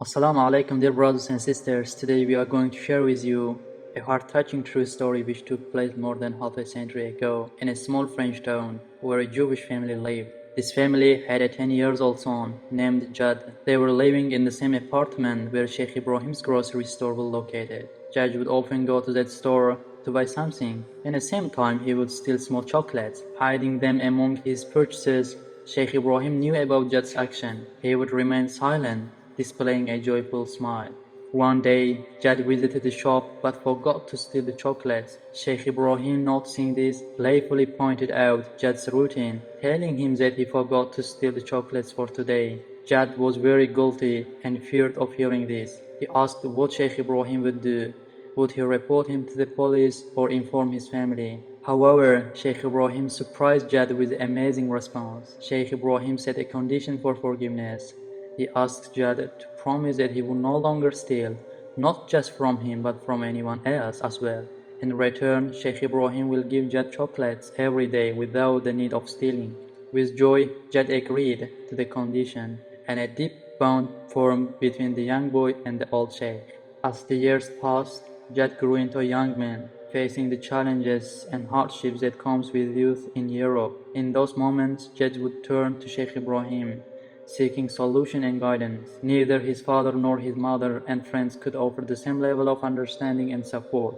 Assalamu alaikum, dear brothers and sisters. Today we are going to share with you a heart-touching true story which took place more than half a century ago in a small French town where a Jewish family lived. This family had a 10-year-old son named Jad. They were living in the same apartment where Sheikh Ibrahim's grocery store was located. Jad would often go to that store to buy something. In the same time, he would steal small chocolates, hiding them among his purchases. Sheikh Ibrahim knew about Jad's action. He would remain silent, displaying a joyful smile. One day, Jad visited the shop but forgot to steal the chocolates. Sheikh Ibrahim, noticing this, playfully pointed out Jad's routine, telling him that he forgot to steal the chocolates for today. Jad was very guilty and feared of hearing this. He asked what Sheikh Ibrahim would do. Would he report him to the police or inform his family? However, Sheikh Ibrahim surprised Jad with an amazing response. Sheikh Ibrahim set a condition for forgiveness. He asked Jad to promise that he would no longer steal, not just from him but from anyone else as well. In return, Sheikh Ibrahim will give Jad chocolates every day without the need of stealing. With joy, Jad agreed to the condition, and a deep bond formed between the young boy and the old sheikh. As the years passed, Jad grew into a young man, facing the challenges and hardships that comes with youth in Europe. In those moments, Jad would turn to Sheikh Ibrahim, seeking solution and guidance. Neither his father nor his mother and friends could offer the same level of understanding and support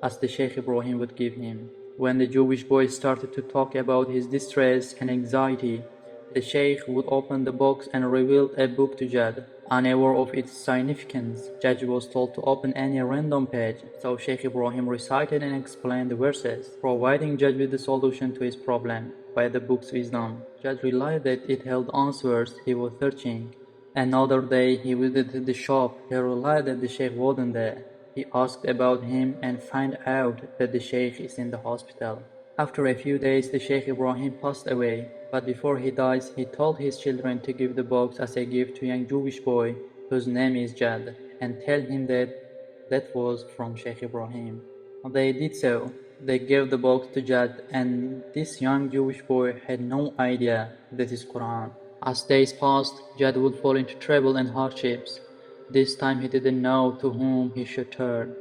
as the Sheikh Ibrahim would give him. When the Jewish boy started to talk about his distress and anxiety, the Sheikh would open the box and reveal a book to Jad. Unaware of its significance, Jad was told to open any random page, so Sheikh Ibrahim recited and explained the verses, providing Jad with the solution to his problem. By the book's wisdom, Jad realized that it held answers he was searching. Another day he visited the shop. He realized that the Sheikh wasn't there. He asked about him and found out that the Sheikh is in the hospital. After a few days, the Sheikh Ibrahim passed away, but before he dies, he told his children to give the box as a gift to a young Jewish boy whose name is Jad, and tell him that was from Sheikh Ibrahim. They did so. They gave the box to Jad, and this young Jewish boy had no idea that is Quran. As days passed, Jad would fall into trouble and hardships. This time he didn't know to whom he should turn.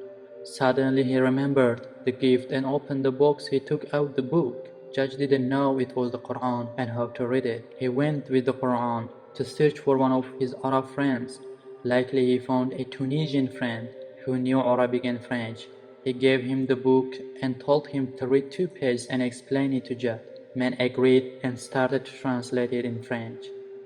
Suddenly he remembered the gift and opened the box. He took out the book. Jad didn't know it was the Quran and how to read it. He went with the Quran to search for one of his Arab friends. Likely he found a Tunisian friend who knew Arabic and French. He gave him the book and told him to read 2 pages and explain it to Jad. Man agreed and started to translate it in French.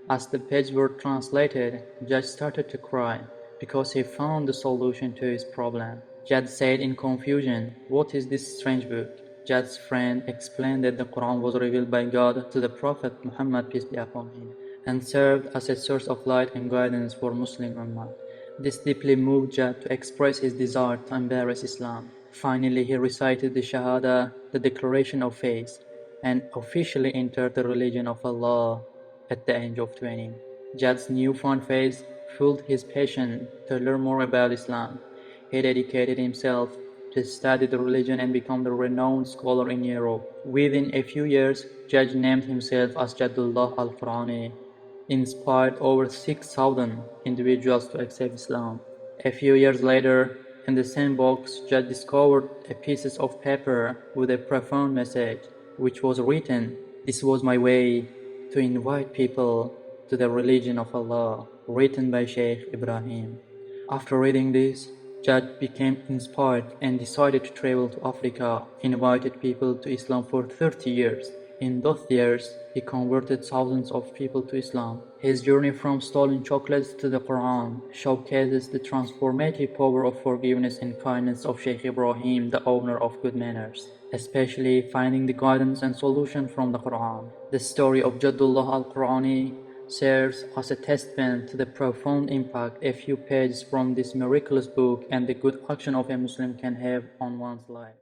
As the pages were translated, Jad started to cry because he found the solution to his problem. Jad said in confusion, "What is this strange book?" Jad's friend explained that the Quran was revealed by God to the Prophet Muhammad, peace be upon him, and served as a source of light and guidance for Muslim Ummah. This deeply moved Jad to express his desire to embrace Islam. Finally, he recited the Shahada, the declaration of faith, and officially entered the religion of Allah at the age of 20. Jad's newfound faith fueled his passion to learn more about Islam. He dedicated himself to study the religion and become a renowned scholar in Europe. Within a few years, Jad named himself as Jadullah al-Qurani, inspired over 6,000 individuals to accept Islam. A few years later, in the same box, Jad discovered a piece of paper with a profound message, which was written, "This was my way to invite people to the religion of Allah," written by Sheikh Ibrahim. After reading this, Jad became inspired and decided to travel to Africa, invited people to Islam for 30 years. In those years, he converted thousands of people to Islam. His journey from stolen chocolates to the Quran showcases the transformative power of forgiveness and kindness of Sheikh Ibrahim, the owner of good manners, especially finding the guidance and solution from the Quran. The story of Jadullah al-Qurani serves as a testament to the profound impact a few pages from this miraculous book and the good action of a Muslim can have on one's life.